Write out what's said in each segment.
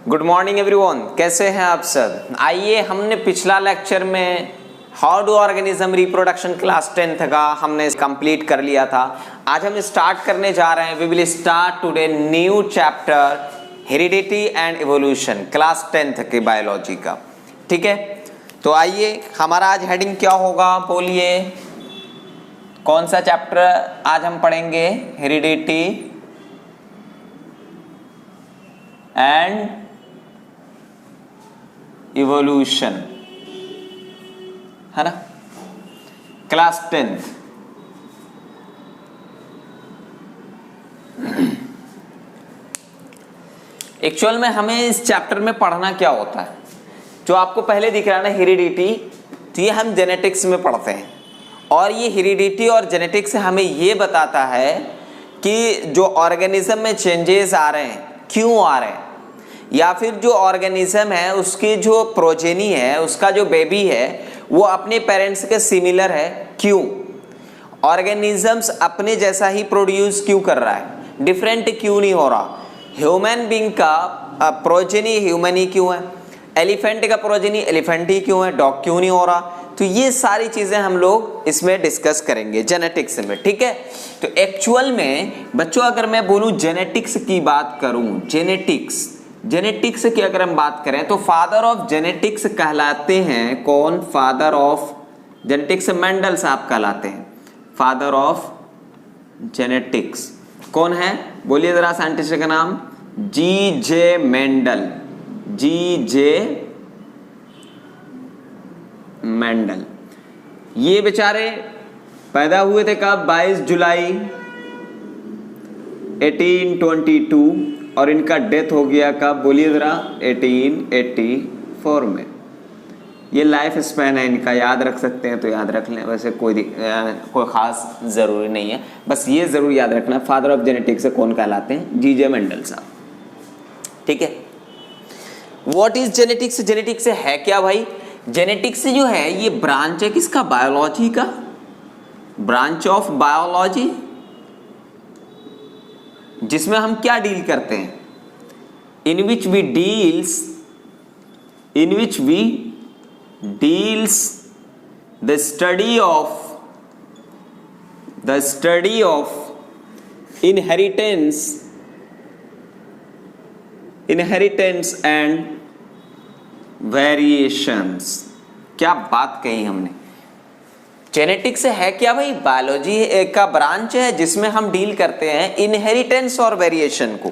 Good morning everyone, कैसे हैं आप सब। आइए, हमने पिछला लेक्चर में how do organism reproduction class 10th का हमने कंप्लीट कर लिया था। आज हम स्टार्ट करने जा रहे हैं। We will start today new chapter heredity and evolution class 10th के बायोलॉजी का। ठीक है, तो आइए, हमारा आज हेडिंग क्या होगा बोलिए। कौन सा चैप्टर आज हम पढ़ेंगे? हेरिडिटी एंड इवोल्यूशन, है ना, क्लास 10th। एक्चुअल में हमें इस चैप्टर में पढ़ना क्या होता है, जो आपको पहले दिख रहा है ना हेरिडिटी, तो ये हम जेनेटिक्स में पढ़ते हैं। और ये हेरिडिटी और जेनेटिक्स हमें ये बताता है कि जो ऑर्गेनिज्म में चेंजेस आ रहे हैं क्यों आ रहे हैं, या फिर जो ऑर्गेनिज्म है उसकी जो प्रोजेनी है, उसका जो बेबी है वो अपने पेरेंट्स के सिमिलर है क्यों, ऑर्गेनिजम्स अपने जैसा ही प्रोड्यूस क्यों कर रहा है, डिफरेंट क्यों नहीं हो रहा। ह्यूमन बीइंग का प्रोजेनी ह्यूमन ही क्यों है, एलिफेंट का प्रोजेनी एलिफेंट ही क्यों है, डॉग क्यों नहीं हो रहा। तो ये सारी चीजें हम लोग इसमें डिस्कस करेंगे जेनेटिक्स में। ठीक है, तो एक्चुअल में बच्चों अगर मैं बोलूं जेनेटिक्स की बात करूं, जेनेटिक्स की अगर हम बात करें तो फादर ऑफ जेनेटिक्स कहलाते हैं कौन? फादर ऑफ जेनेटिक्स मेंडल साहब कहलाते हैं। फादर ऑफ जेनेटिक्स कौन है बोलिए जरा, साइंटिस्ट का नाम? जी.जे. मेंडल। जी.जे. मेंडल। ये बेचारे पैदा हुए थे कब? 22 जुलाई 1822 और इनका डेथ हो गया कब बोलिए जरा? 1884 में। ये लाइफ स्पैन है इनका, याद रख सकते हैं तो याद रख लें, वैसे कोई खास ज़रूरी नहीं है, बस ये ज़रूर याद रखना फादर ऑफ जेनेटिक्स कौन कहलाते हैं? जी.जे. मेंडल साहब। ठीक है, व्हाट इज जेनेटिक्स? जेनेटिक्स है क्या भाई? जेनेटिक्स जो है ये ब्रांच है किसका? बायोलॉजी का, ब्रांच ऑफ बायोलॉजी, जिसमें हम क्या डील करते हैं? In which we deals the study of inheritance and variations. क्या बात कही हमने। जेनेटिक्स है क्या भाई? बायोलॉजी का ब्रांच है जिसमें हम डील करते हैं इनहेरिटेंस और वेरिएशन को।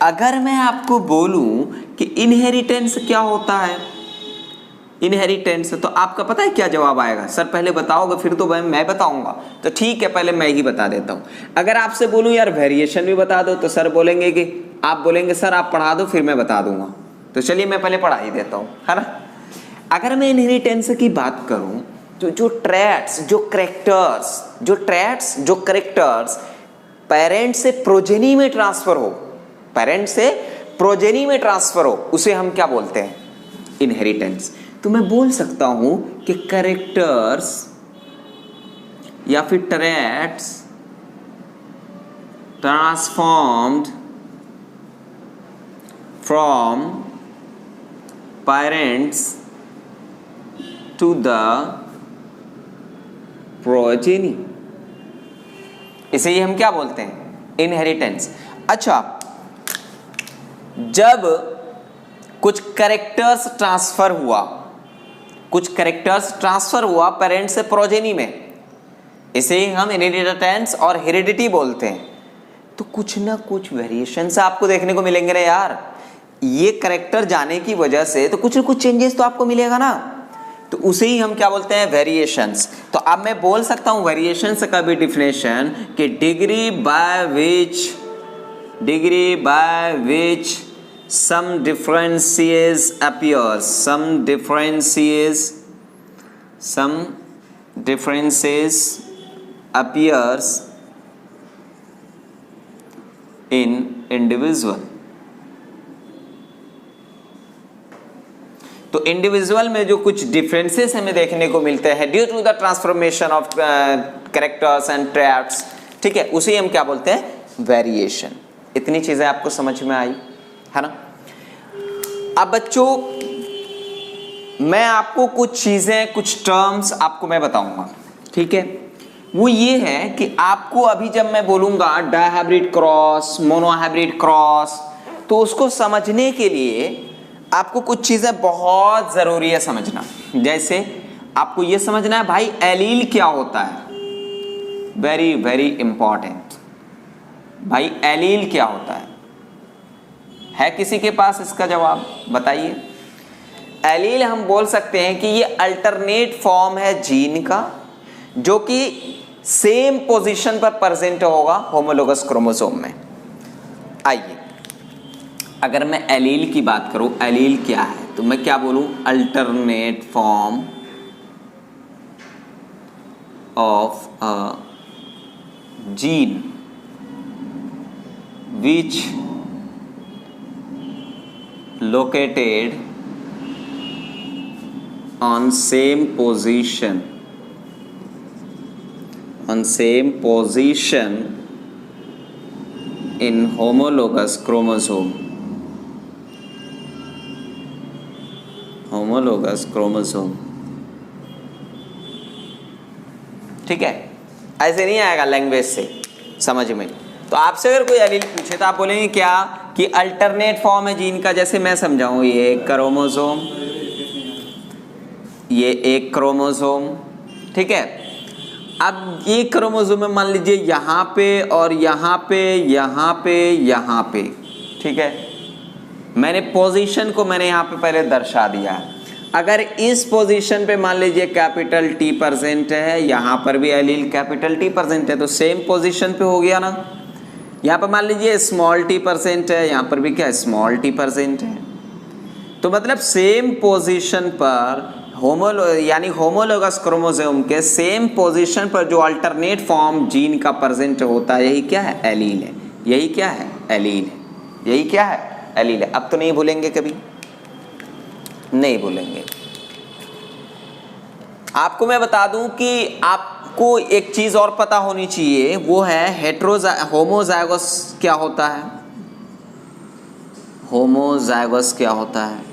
अगर मैं आपको बोलूं कि इनहेरिटेंस क्या होता है, इनहेरिटेंस, तो आपका पता है क्या जवाब आएगा? सर पहले बताओगे फिर तो मैं बताऊंगा, तो ठीक है पहले मैं ही बता देता हूं। अगर आपसे बोलूं यार वेरिएशन भी बता दो, तो सर बोलेंगे कि आप बोलेंगे सर आप पढ़ा दो फिर मैं बता दूंगा। तो चलिए मैं पहले पढ़ा ही देता हूं, है ना। अगर मैं इनहेरिटेंस की बात करूं तो जो करेक्टर्स पेरेंट से प्रोजेनी में ट्रांसफर हो, उसे हम क्या बोलते हैं? इनहेरिटेंस। तो मैं बोल सकता हूं कि करेक्टर्स या फिर traits transformed from parents to the progeny, इसे ही हम क्या बोलते हैं? इनहेरिटेंस। अच्छा, जब कुछ कैरेक्टर्स ट्रांसफर हुआ पेरेंट्स से प्रोजेनी में, इसे ही हम इनहेरिटेंस और हेरिडिटी बोलते हैं। तो कुछ ना कुछ वेरिएशंस आपको देखने को मिलेंगे ना यार, ये कैरेक्टर जाने की वजह से तो कुछ ना कुछ चेंजेस तो आपको मिलेगा ना, तो उसे ही हम क्या बोलते हैं? वेरिएशंस। तो अब मैं बोल सकता हूं वेरिएशंस का भी डिफिनेशन कि degree by which some differences appears in individual। तो इंडिविजुअल में जो कुछ डिफरेंसेस हमें देखने को मिलते हैं due to the transformation of characters and traits, ठीक है, उसे हम क्या बोलते हैं? वेरिएशन। इतनी चीजें आपको समझ में आई है ना। अब बच्चों मैं आपको कुछ चीजें, कुछ टर्म्स आपको मैं बताऊंगा, ठीक है। वो ये है कि आपको अभी जब मैं बोलूंगा डायहाइब्रिड क्रॉस, मोनोहाइब्रिड क्रॉस, तो उसको समझने के लिए आपको कुछ चीजें बहुत जरूरी है समझना। जैसे आपको ये समझना है भाई एलील क्या होता है, वेरी वेरी इंपॉर्टेंट। भाई एलील क्या होता है किसी के पास इसका जवाब बताइए। एलील हम बोल सकते हैं कि ये अल्टरनेट फॉर्म है जीन का, जो कि सेम पोजीशन पर प्रेजेंट होगा होमोलोगस क्रोमोसोम में। आइए अगर मैं एलील की बात करूं, एलील क्या है, तो मैं क्या बोलूं, alternate form of a gene which located on same position in homologous chromosome, ठीक है। ऐसे नहीं आएगा लैंग्वेज से समझ में। तो आपसे अगर कोई एलील पूछे तो आप बोलेंगे क्या कि अल्टरनेट फॉर्म है जीन का। जैसे मैं समझाऊं, ये एक क्रोमोसोम, ये एक क्रोमोसोम, ठीक है। अब ये क्रोमोसोम में मान लीजिए यहाँ पे और यहाँ पे, यहाँ पे, यहाँ पे, ठीक है। मैंने पोजीशन को मैंने यहाँ पे पहले दर्शा दिया है। अगर इस पोजीशन पे मान लीजिए कैपिटल टी प्रेजेंट है, यहाँ पर भी एलील कैपिटल टी प्रेजेंट है, तो सेम पोजीशन पे हो गया ना। यहाँ पर मान लीजिए स्मॉल टी परसेंट है, यहाँ पर भी क्या स्मॉल टी परसेंट है, तो मतलब सेम पोजीशन पर यानी होमोलोगस क्रोमोसोम के सेम पोजीशन पर जो अल्टरनेट फॉर्म जीन का प्रेजेंट होता है, यही क्या है, एलील है। यही क्या है, एलील है। यही क्या है, एलील है। अब तो नहीं भूलेंगे, कभी नहीं भूलेंगे। आपको मैं बता दूं कि आपको एक चीज और पता होनी चाहिए, वो है होमोजाइगस क्या होता है। होमोजाइगस क्या होता है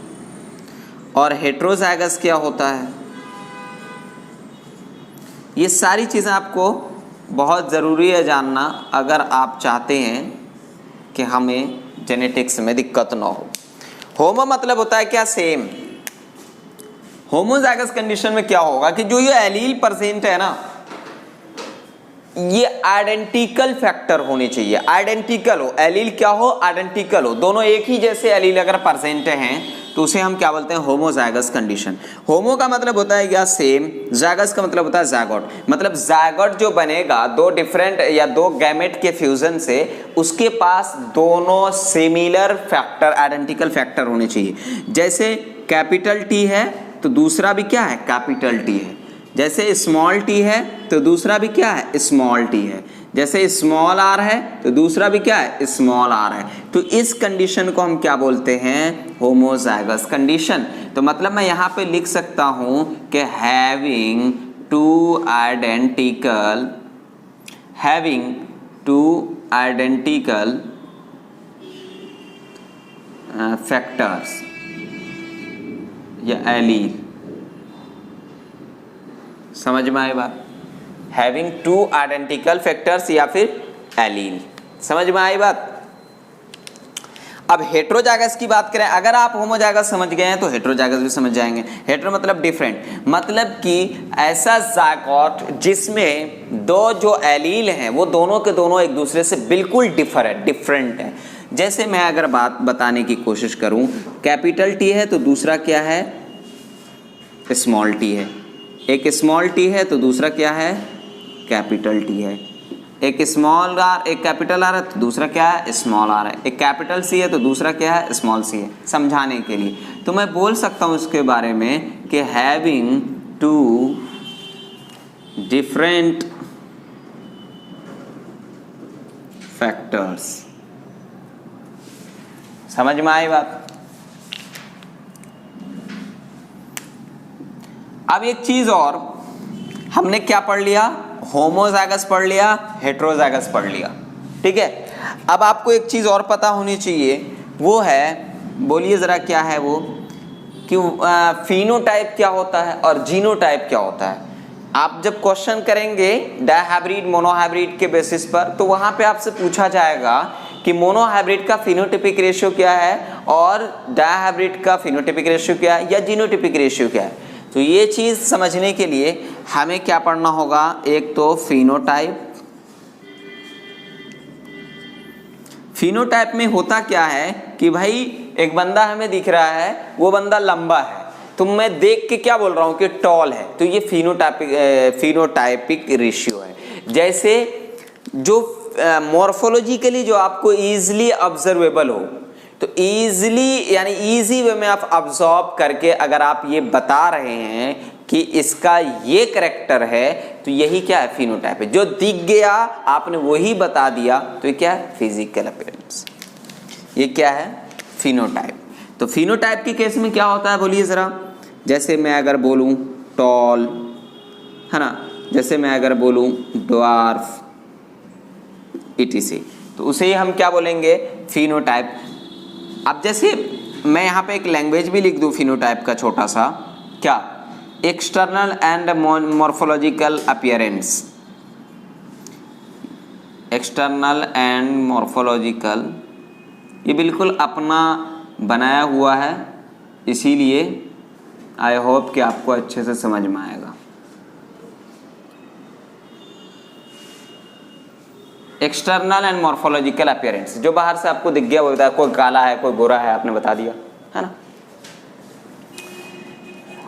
और हेट्रोजाइगस क्या होता है। ये सारी चीजें आपको बहुत जरूरी है जानना, अगर आप चाहते हैं कि हमें जेनेटिक्स में दिक्कत ना हो। होमो मतलब होता है क्या, सेम। होमोजाइगस कंडीशन में क्या होगा कि जो ये एलील प्रेजेंट है ना, ये आइडेंटिकल फैक्टर होने चाहिए। आइडेंटिकल हो, एलील क्या हो, आइडेंटिकल हो, दोनों एक ही जैसे एलील अगर प्रेजेंट हैं तो उसे हम क्या बोलते हैं, होमोजाइगस कंडीशन। होमो का मतलब होता है क्या, सेम। जाइगस का मतलब होता है जायगोट। मतलब जायगोट जो बनेगा दो डिफरेंट या दो गैमेट के फ्यूजन से, उसके पास दोनों सिमिलर फैक्टर, आइडेंटिकल फैक्टर होने चाहिए। जैसे कैपिटल टी है तो दूसरा भी क्या है, कैपिटल टी है। जैसे स्मॉल टी है तो दूसरा भी क्या है, स्मॉल टी है। जैसे स्मॉल आर है तो दूसरा भी क्या है, स्मॉल आर है। तो इस कंडीशन को हम क्या बोलते हैं, होमोजाइगस कंडीशन। तो मतलब मैं यहाँ पे लिख सकता हूँ कि हैविंग टू आइडेंटिकल फैक्टर्स या एलील। समझ में आई बात, हैविंग टू आइडेंटिकल फैक्टर्स या फिर एलील। समझ में आई बात। अब हेट्रोजाइगस की बात करें, अगर आप होमोजाइगस समझ गए हैं तो हेट्रोजाइगस भी समझ जाएंगे। हेट्रो मतलब डिफरेंट, मतलब कि ऐसा जायगोट जिसमें दो जो एलील हैं वो दोनों के दोनों एक दूसरे से बिल्कुल डिफरेंट है। जैसे मैं अगर बात बताने की कोशिश करूं, कैपिटल टी है तो दूसरा क्या है, स्मॉल टी है। एक स्मॉल टी है तो दूसरा क्या है, कैपिटल टी है। एक स्मॉल आर, एक कैपिटल आर है तो दूसरा क्या है, स्मॉल आर है। एक कैपिटल सी है तो दूसरा क्या है, स्मॉल सी है। समझाने के लिए तो मैं बोल सकता हूँ इसके बारे में कि हैविंग टू डिफरेंट फैक्टर्स। समझ में आई बात। अब एक चीज और, हमने क्या पढ़ लिया, होमोजाइगस पढ़ लिया, हेट्रोजाइगस पढ़ लिया, ठीक है। अब आपको एक चीज और पता होनी चाहिए, वो है बोलिए ज़रा क्या है वो, कि फिनोटाइप क्या होता है और जीनोटाइप क्या होता है। आप जब क्वेश्चन करेंगे डायहाइब्रिड मोनोहाइब्रिड के बेसिस पर, तो वहाँ पे आपसे पूछा जाएगा कि मोनोहाइब्रिड का फिनोटिपिक रेशियो क्या है और डायहाइब्रिड का फिनोटिपिक रेशियो क्या है या जीनोटिपिक रेशियो क्या है। तो ये चीज़ समझने के लिए हमें क्या पढ़ना होगा, एक तो फिनोटाइप। फिनोटाइप में होता क्या है कि भाई एक बंदा हमें दिख रहा है, वो बंदा लंबा है, तो मैं देख के क्या बोल रहा हूँ कि टॉल है, तो ये फिनोटाइपिक रेशियो है। जैसे जो मॉर्फोलॉजिकली जो आपको इजीली ऑब्जर्वेबल हो, तो इजीली यानी इजी वे में आप ऑब्जर्व करके अगर आप ये बता रहे हैं कि इसका ये करैक्टर है, तो यही क्या है, फिनोटाइप है। जो दिख गया आपने वही बता दिया, तो ये क्या है, फिजिकल अपीयरेंस। ये क्या है, फिनोटाइप। तो फिनोटाइप के केस में क्या होता है बोलिए ज़रा। जैसे मैं अगर बोलूँ टॉल, है ना, जैसे मैं अगर बोलूँ ड्वार्फ etc, तो उसे ही हम क्या बोलेंगे, फिनोटाइप। अब जैसे मैं यहाँ पे एक लैंग्वेज भी लिख दूँ फिनोटाइप का छोटा सा, क्या, external and morphological appearance. External and morphological, ये बिल्कुल अपना बनाया हुआ है, इसीलिए आई होप कि आपको अच्छे से समझ में आएगा। एक्सटर्नल एंड मॉर्फोलॉजिकल अपीयरेंस, जो बाहर से आपको दिख गया वो बताया, कोई काला है कोई गोरा है, आपने बता दिया, है ना।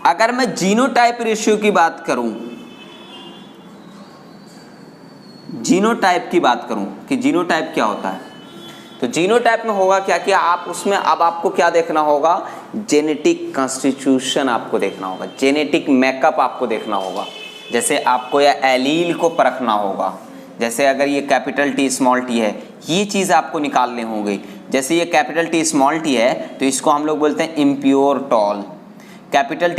अगर मैं जीनोटाइप रेशियो की बात करूं, जीनोटाइप की बात करूं कि जीनोटाइप क्या होता है, तो जीनोटाइप में होगा क्या कि आप उसमें अब आपको क्या देखना होगा, जेनेटिक कॉन्स्टिट्यूशन आपको देखना होगा, जेनेटिक मेकअप आपको देखना होगा। जैसे आपको या एलील को परखना होगा, जैसे अगर ये कैपिटल टी स्मॉल टी है, ये चीज़ आपको निकालने होंगे। जैसे ये कैपिटल टी स्मॉल टी है, तो इसको हम लोग बोलते हैं इम्प्योर टॉल। कैपिटल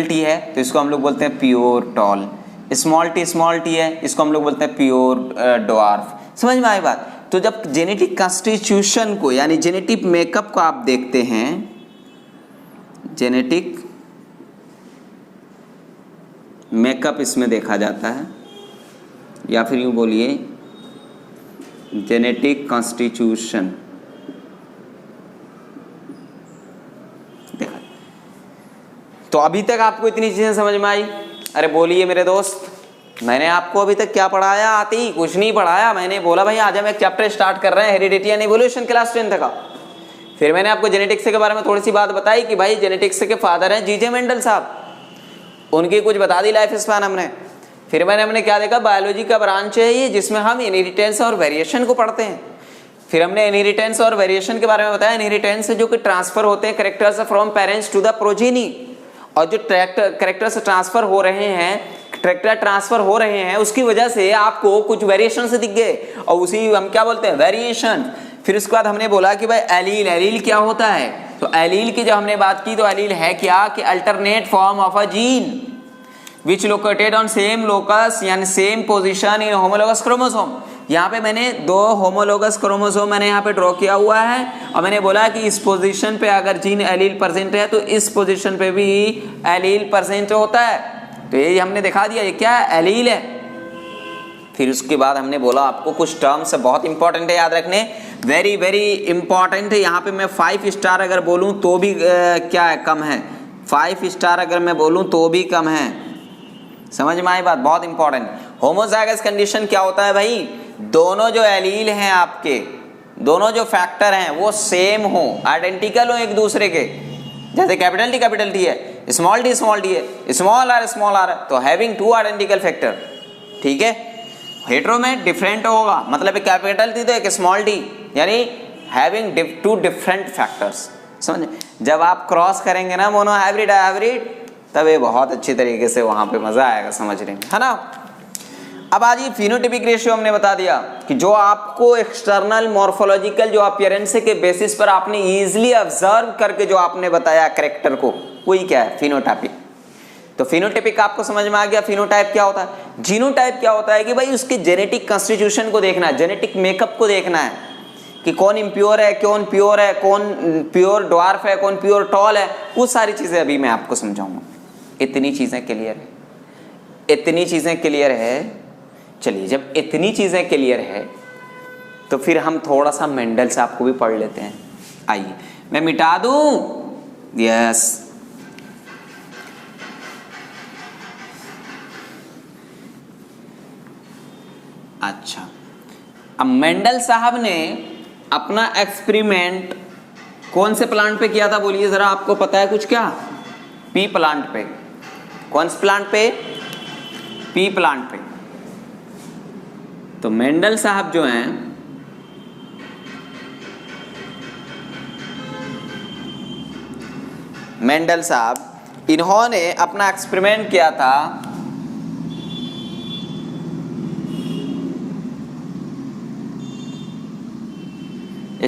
टी है, तो इसको हम लोग बोलते हैं प्योर टॉल। स्मॉल टी है, इसको हम लोग बोलते हैं प्योर ड्वार्फ। समझ में आई बात। तो जब जेनेटिक कॉन्स्टिट्यूशन को यानी जेनेटिक मेकअप को आप देखते हैं, जेनेटिक मेकअप इसमें देखा जाता है, या फिर यूँ बोलिए जेनेटिक कॉन्स्टिट्यूशन देखा। तो अभी तक आपको इतनी चीजें समझ में आई। अरे बोलिए मेरे दोस्त, मैंने आपको अभी तक क्या पढ़ाया, आते ही कुछ नहीं पढ़ाया। मैंने बोला भाई आज हम एक चैप्टर स्टार्ट कर रहे हैं, heredity and evolution, class 10th का। फिर मैंने आपको जेनेटिक्स के बारे में थोड़ी सी बात बताई कि भाई जेनेटिक्स के फादर हैं जीजे मेंडल साहब, उनकी कुछ बता दी लाइफ स्पैन हमने। फिर हमने क्या देखा, बायोलॉजी का ब्रांच है ये, जिसमें हम इनहेरिटेंस और वेरिएशन को पढ़ते हैं। फिर हमने इनहेरिटेंस और वेरिएशन के बारे में बताया। इनहेरिटेंस जो कि ट्रांसफर होते हैं characters from parents to the progeny, और जो कैरेक्टर्स ट्रांसफर हो रहे हैं उसकी वजह से आपको कुछ वेरिएशन से दिख गए, और उसी हम क्या बोलते हैं, वेरिएशन। फिर उसके बाद हमने बोला कि भाई एलील क्या होता है। तो एलील की जब हमने बात की, तो एलील है क्या कि alternate form of a gene which located on same locus यानी same position in homologous chromosome. यहाँ पे मैंने 2 होमोलोगस क्रोमोसोम मैंने यहाँ पे ड्रॉ किया हुआ है, और मैंने बोला कि इस पोजीशन पे अगर जीन एलील प्रेजेंट है, तो इस पोजीशन पे भी एलील प्रेजेंट होता है। तो ये हमने दिखा दिया, ये क्या है, एलील है। फिर उसके बाद हमने बोला आपको कुछ टर्म्स बहुत इंपॉर्टेंट है याद रखने, वेरी वेरी इंपॉर्टेंट है। यहाँ पे मैं 5 स्टार अगर बोलूँ तो भी क्या है, कम है। 5 स्टार अगर मैं बोलूँ तो भी कम है। समझ में आई बात, बहुत इंपॉर्टेंट। होमोजाइगस कंडीशन क्या होता है भाई, दोनों जो एलील हैं आपके, दोनों जो फैक्टर हैं वो सेम हो, आइडेंटिकल हो एक दूसरे के। जैसे कैपिटल टी है, स्मॉल टी है, स्मॉल आर है, तो हैविंग 2 आइडेंटिकल फैक्टर, ठीक है। हेटेरो में डिफरेंट होगा, मतलब एक कैपिटल टी तो एक स्मॉल टी, यानी हैविंग 2 डिफरेंट फैक्टर्स। समझे, जब आप क्रॉस करेंगे ना मोनो हाइब्रिड, तब ये बहुत अच्छी तरीके से वहां पे मजा आएगा समझने में, है ना। अब आज ये फिनोटिपिक रेशियो हमने बता दिया कि जो आपको एक्सटर्नल मॉर्फोलॉजिकल जो अपीयरेंस के बेसिस पर आपने इजीली ऑब्जर्व करके जो आपने बताया कैरेक्टर को, वही क्या है, फिनोटाइपिक। तो फिनोटाइपिक आपको समझ में आ गया। फिनोटाइप क्या होता है। जीनोटाइप क्या होता है कि भाई उसके जेनेटिक कॉन्स्टिट्यूशन को देखना है, जेनेटिक मेकअप को देखना है कि कौन इम्प्योर है, कौन प्योर है, कौन प्योर ड्वार्फ है, कौन प्योर टॉल है, वो सारी चीजें अभी मैं आपको समझाऊंगा। इतनी चीजें क्लियर है, इतनी चीजें क्लियर है। चलिए, जब इतनी चीजें क्लियर है तो फिर हम थोड़ा सा मेंडल साहब को भी पढ़ लेते हैं। आइए मैं मिटा दूं, यस। अच्छा, अब मेंडल साहब ने अपना एक्सपेरिमेंट कौन से प्लांट पे किया था, बोलिए जरा, आपको पता है कुछ क्या? पी प्लांट पे। कौन से प्लांट पे? पी प्लांट पे। तो मेंडल साहब जो हैं, मेंडल साहब, इन्होंने अपना एक्सपेरिमेंट किया था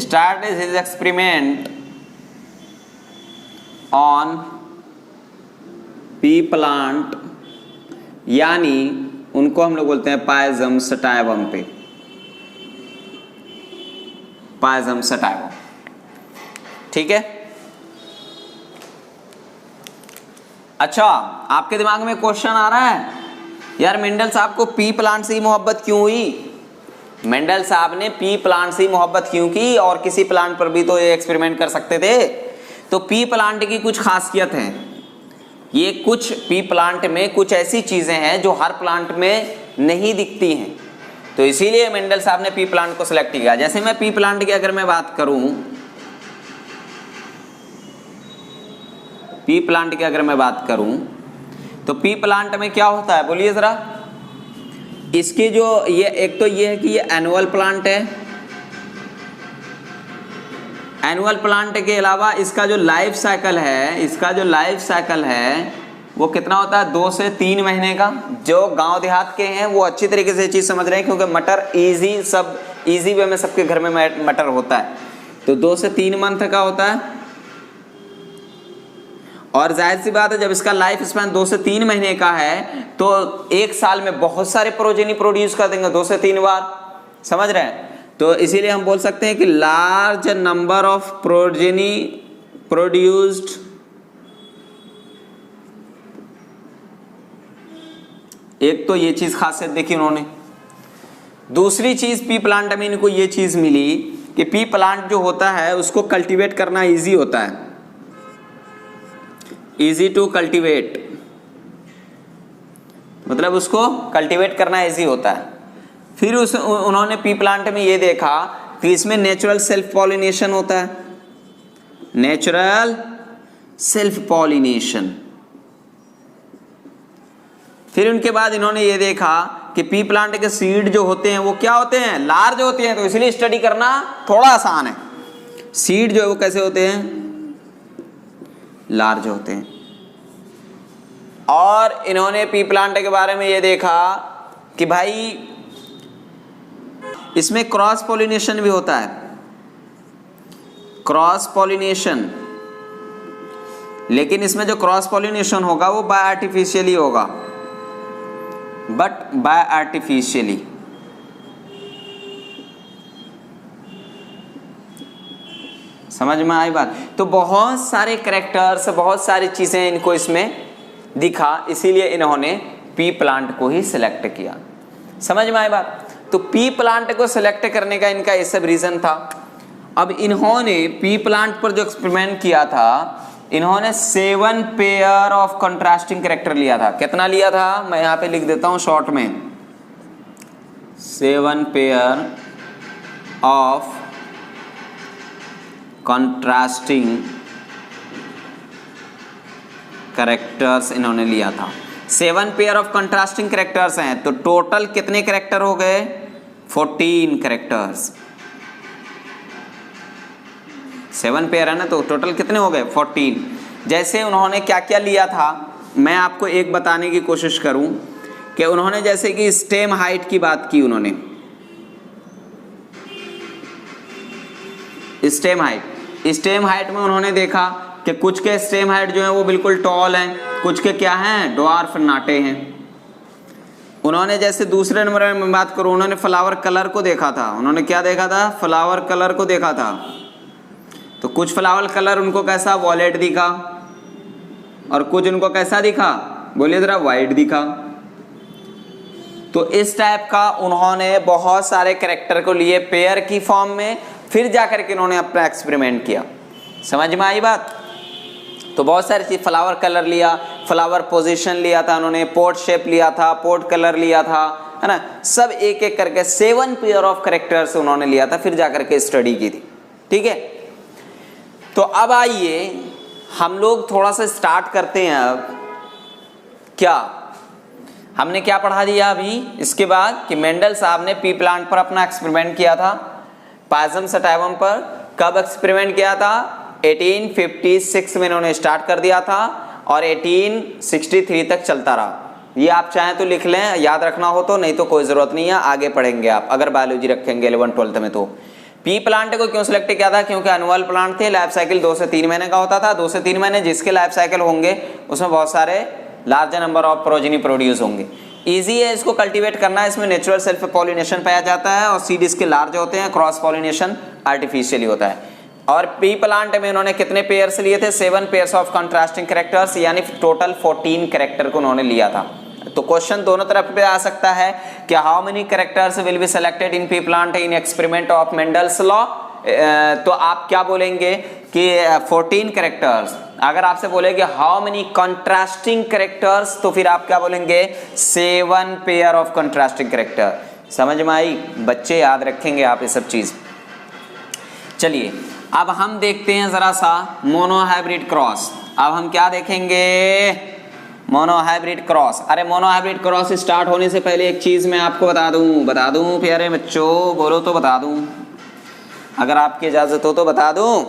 started his experiment on pea plant, यानी उनको हम लोग बोलते हैं पायजम सटाइवम पे, पायजम सटाइवम। ठीक है। अच्छा, आपके दिमाग में क्वेश्चन आ रहा है, यार मेंडल साहब को पी प्लांट से ही मोहब्बत क्यों हुई? मेंडल साहब ने पी प्लांट से मोहब्बत क्यों की, और किसी प्लांट पर भी तो ये एक्सपेरिमेंट कर सकते थे। तो पी प्लांट की कुछ खासियत है, ये कुछ पी प्लांट में कुछ ऐसी चीजें हैं जो हर प्लांट में नहीं दिखती हैं, तो इसीलिए मेंडल साहब ने पी प्लांट को सिलेक्ट किया। जैसे मैं पी प्लांट की अगर मैं बात करूं, पी प्लांट की अगर मैं बात करूं तो पी प्लांट में क्या होता है, बोलिए जरा। इसके जो ये एक तो ये है कि ये एनुअल प्लांट है। एनुअल प्लांट के अलावा इसका जो लाइफ साइकिल है, इसका जो लाइफ साइकिल है वो कितना होता है? 2 से 3 महीने का। जो गांव देहात के हैं वो अच्छी तरीके से ये चीज़ समझ रहे हैं, क्योंकि मटर इजी वे में सबके घर में मटर होता है। तो 2 से 3 मंथ का होता है, और जाहिर सी बात है जब इसका लाइफ स्पैन 2 से 3 महीने का है तो 1 साल में बहुत सारे प्रोजेनी प्रोड्यूस कर देंगे 2 से 3 बार, समझ रहे हैं। तो इसीलिए हम बोल सकते हैं कि large number of progeny produced, एक तो ये चीज खासियत देखी उन्होंने। दूसरी चीज पी प्लांट में इनको ये चीज मिली कि पी प्लांट जो होता है उसको कल्टीवेट करना इजी होता है, इजी टू कल्टीवेट, मतलब उसको कल्टीवेट करना इजी होता है। फिर उन्होंने पी प्लांट में ये देखा कि इसमें नेचुरल सेल्फ पॉलिनेशन होता है, नेचुरल सेल्फ पॉलिनेशन। फिर उनके बाद इन्होंने ये देखा कि पी प्लांट के सीड जो होते हैं वो क्या होते हैं? लार्ज होते हैं, तो इसलिए स्टडी करना थोड़ा आसान है। सीड जो है वो कैसे होते हैं? लार्ज होते हैं। और इन्होंने पी प्लांट के बारे में ये देखा कि भाई इसमें क्रॉस पॉलिनेशन भी होता है, क्रॉस पॉलिनेशन, लेकिन इसमें जो क्रॉस पॉलिनेशन होगा वो बाय आर्टिफिशियली होगा, बट बाय आर्टिफिशियली। समझ में आई बात? तो बहुत सारे कैरेक्टर्स, बहुत सारी चीजें इनको इसमें दिखा, इसीलिए इन्होंने पी प्लांट को ही सिलेक्ट किया। समझ में आई बात? तो पी प्लांट को सिलेक्ट करने का इनका ये सब रीजन था। अब इन्होंने पी प्लांट पर जो एक्सपेरिमेंट किया था, इन्होंने 7 पेयर ऑफ कंट्रास्टिंग कैरेक्टर लिया था। कितना लिया था? मैं यहां पे लिख देता हूं शॉर्ट में, 7 पेयर ऑफ कंट्रास्टिंग कैरेक्टर्स इन्होंने लिया था। 7 पेयर ऑफ कंट्रास्टिंग कैरेक्टर्स हैं, तो टोटल कितने कैरेक्टर हो गए? 14 कैरेक्टर्स। 7 पेयर है ना, तो टोटल कितने हो गए? 14। जैसे उन्होंने क्या क्या लिया था, मैं आपको एक बताने की कोशिश करूं कि उन्होंने जैसे कि स्टेम हाइट की बात की, उन्होंने स्टेम हाइट में उन्होंने देखा कि कुछ के स्टेम हाइट जो है वो बिल्कुल टॉल हैं, कुछ के क्या हैं? ड्वार्फ नाटे हैं। उन्होंने जैसे दूसरे नंबर में बात करूं, उन्होंने फ्लावर कलर को देखा था। उन्होंने क्या देखा था? फ्लावर कलर को देखा था। तो कुछ फ्लावर कलर उनको कैसा वॉलेट दिखा और कुछ उनको कैसा दिखा, बोलिए जरा, वाइट दिखा। तो इस टाइप का उन्होंने बहुत सारे कैरेक्टर को लिए पेयर की फॉर्म में, फिर जाकर के उन्होंने अपना एक्सपेरिमेंट किया। समझ में आई बात? तो बहुत सारी चीज, फ्लावर कलर लिया, फ्लावर पोजीशन लिया था उन्होंने, पोर्ट शेप लिया था, पोर्ट कलर लिया था, है ना, सब एक एक करके 7 पेयर ऑफ कैरेक्टर्स उन्होंने लिया था, फिर जाकर के स्टडी की थी। ठीक है, तो अब आइए हम लोग थोड़ा सा स्टार्ट करते हैं। अब क्या हमने क्या पढ़ा दिया अभी इसके बाद कि मेंडल साहब ने पी प्लांट पर अपना एक्सपेरिमेंट किया था, पायजम सटाइवम पर। कब एक्सपेरिमेंट किया था? 1856 में इन्होंने स्टार्ट कर दिया था और 1863 तक चलता रहा। ये आप चाहें तो लिख लें, याद रखना हो तो, नहीं तो कोई जरूरत नहीं है, आगे पढ़ेंगे आप अगर बायोलॉजी रखेंगे 11th-12th में। तो पी प्लांट को क्यों सिलेक्ट किया था? क्योंकि एनुअल प्लांट थे, लाइफ साइकिल 2 से 3 महीने का होता था। 2 से 3 महीने जिसके लाइफ साइकिल होंगे उसमें बहुत सारे larger number of progeny produce होंगे। इजी है इसको कल्टीवेट करना, इसमें नेचुरल सेल्फ पॉलिनेशन पाया जाता है और सीड इसके लार्ज होते हैं, क्रॉस पॉलिनेशन आर्टिफिशियली होता है। और पी प्लांट में उन्होंने कितने पेयर्स लिए थे? 7 पेयर्स ऑफ कंट्रास्टिंग कैरेक्टर्स, यानी टोटल 14 कैरेक्टर को उन्होंने लिया था। तो क्वेश्चन दोनों तरफ पे आ सकता है कि how many characters will be selected in P plant in experiment of Mendel's law. तो आप क्या बोलेंगे कि 14 कैरेक्टर्स। अगर आपसे बोले कि हाउ मेनी कंट्रास्टिंग कैरेक्टर्स, तो फिर आप क्या बोलेंगे? 7 पेयर ऑफ कंट्रास्टिंग कैरेक्टर। समझ में आई? बच्चे याद रखेंगे आप ये सब चीज। चलिए अब हम देखते हैं जरा सा मोनोहाइब्रिड क्रॉस। अब हम क्या देखेंगे? Monohybrid cross. अरे मोनोहाइब्रिड क्रॉस स्टार्ट होने से पहले एक चीज मैं आपको बता दूं प्यारे बच्चों, बोलो तो बता दूं, अगर आपकी इजाजत हो तो बता दूं,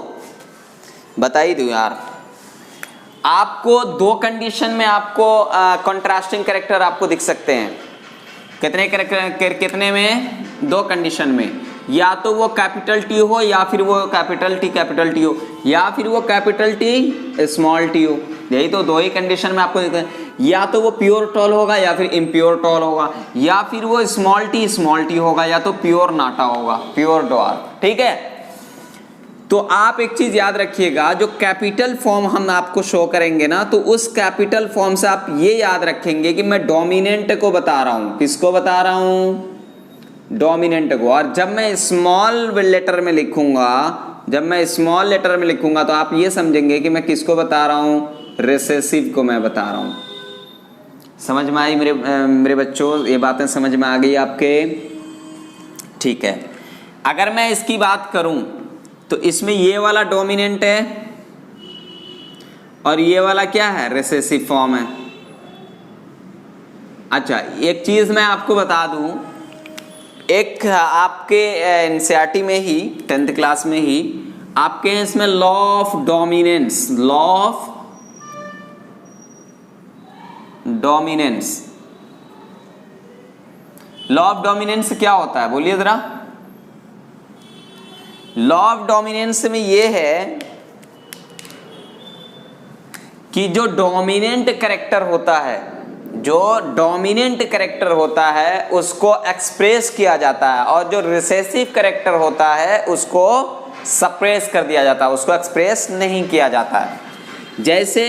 बता ही दूं यार। आपको 2 कंडीशन में आपको कंट्रास्टिंग कैरेक्टर आपको दिख सकते हैं। कितने कैरेक्टर? कितने में? 2 कंडीशन में। या तो वो कैपिटल टी हो या फिर वो कैपिटल टी हो, या फिर वो कैपिटल टी स्मॉल टी हो। यही तो 2 ही कंडीशन में आपको दिखता है। या तो वो प्योर टॉल होगा या फिर इम्प्योर टॉल होगा, या फिर वो स्मॉल टी होगा, या तो प्योर नाटा होगा, प्योर ड्वार्फ। ठीक है, तो आप एक चीज याद रखिएगा, जो कैपिटल फॉर्म हम आपको शो करेंगे ना, तो उस कैपिटल फॉर्म से आप ये याद रखेंगे कि मैं डोमिनेंट को बता रहा हूं। किसको बता रहा हूं? डोमिनेंट को। और जब मैं स्मॉल लेटर में लिखूंगा, तो आप ये समझेंगे कि मैं किसको बता रहा हूं? रिसेसिव को मैं बता रहा हूं। समझ में आई मेरे बच्चों? ये बातें समझ में आ गई आपके? ठीक है, अगर मैं इसकी बात करूं तो इसमें ये वाला डोमिनेंट है और ये वाला क्या है? रिसेसिव फॉर्म है। अच्छा, एक चीज मैं आपको बता दूं, एक आपके एनसीईआरटी में ही 10th क्लास में ही आपके इसमें लॉ ऑफ डोमिनेंस क्या होता है? बोलिए जरा। लॉ ऑफ डोमिनेंस में ये है कि जो डोमिनेंट कैरेक्टर होता है उसको एक्सप्रेस किया जाता है, और जो रिसेसिव कैरेक्टर होता है उसको सप्रेस कर दिया जाता है, उसको एक्सप्रेस नहीं किया जाता है। जैसे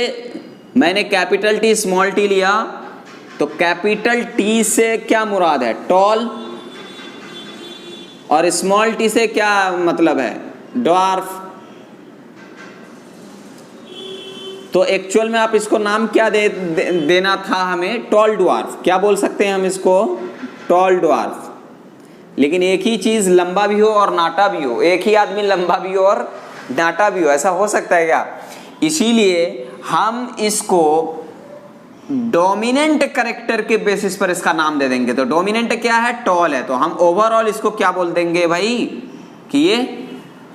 मैंने कैपिटल टी स्मॉल टी लिया, तो कैपिटल टी से क्या मुराद है? टॉल, और स्मॉल टी से क्या मतलब है? ड्वार्फ। तो एक्चुअल में आप इसको नाम क्या देना था हमें? Tall dwarf. क्या बोल सकते हैं हम इसको? Tall dwarf. लेकिन एक ही चीज लंबा भी हो और नाटा भी हो, एक ही आदमी लंबा भी हो और नाटा भी हो, ऐसा हो सकता है क्या? इसीलिए हम इसको डोमिनेंट कैरेक्टर के बेसिस पर इसका नाम दे देंगे। तो डोमिनेंट क्या है? टॉल है। तो हम ओवरऑल इसको क्या बोल देंगे भाई? कि ये